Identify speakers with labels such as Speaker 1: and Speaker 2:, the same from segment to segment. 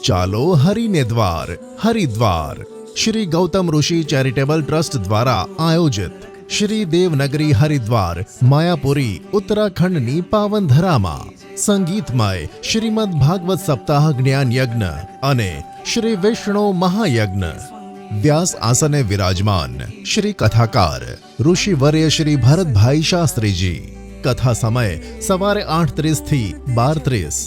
Speaker 1: ચાલો હરિને દ્વાર હરિદ્વાર શ્રી ગૌતમ ઋષિ charitable trust દ્વારા આયોજિત શ્રી દેવનગરી હરિદ્વાર માયાપુરી ઉત્તરાખંડની પાવન ધરામાં સંગીતમય શ્રીમદ ભાગવત સપ્તાહ જ્ઞાન યજ્ઞ અને શ્રી વિષ્ણુ મહાયજ્ઞ વ્યાસ આસને વિરાજમાન શ્રી કથાકાર ઋષિવર્ય શ્રી ભરતભાઈ શાસ્ત્રીજી। કથા સમય સવારે 8:30 થી 12:30।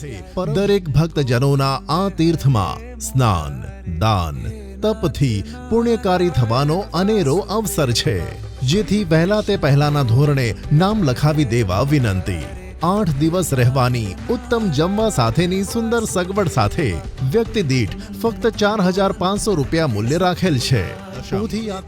Speaker 1: દરેક ભક્તજનોના આ તીર્થમાં સ્નાન દાન તપથી પુણ્યકારી થવાનો અનેરો અવસર છે, જેથી વહેલા તે પહેલાના ધોરણે નામ લખાવી દેવા વિનંતી। 8 દિવસ રહેવાની ઉત્તમ જમવા સાથેની સુંદર સગવડ સાથે વ્યક્તિ દીઠ ફક્ત 4,500 રૂપિયા મૂલ્ય રાખેલ છે।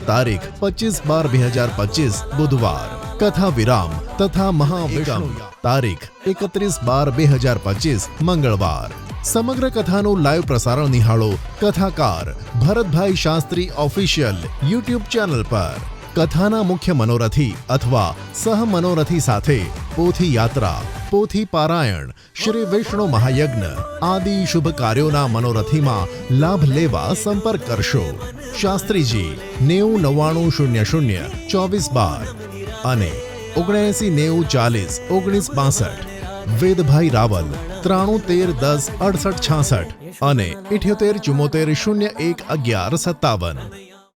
Speaker 1: તારીખ 25/12/2025 બુધવાર। કથા વિરામ તથા મહાવિગમ તારીખ 31/12/2025 મંગળવાર। સમગ્ર કથાનું લાઈવ પ્રસારણ નિહાળો કથાકાર Bharatbhai Shastri official YouTube channel પર। કથાના મુખ્ય મનોરથી અથવા સહ મનોરથી સાથે પોથી યાત્રા, પોથી પારાયણ, શ્રી વિષ્ણુ મહાયજ્ઞ આદિ શુભ કાર્યોના મનોરથીમાં લાભ લેવા સંપર્ક કરશો। શાસ્ત્રીજી 9099002412 અને 7990401962। વેદભાઈ રાવલ 9313106866 અને 7874011157।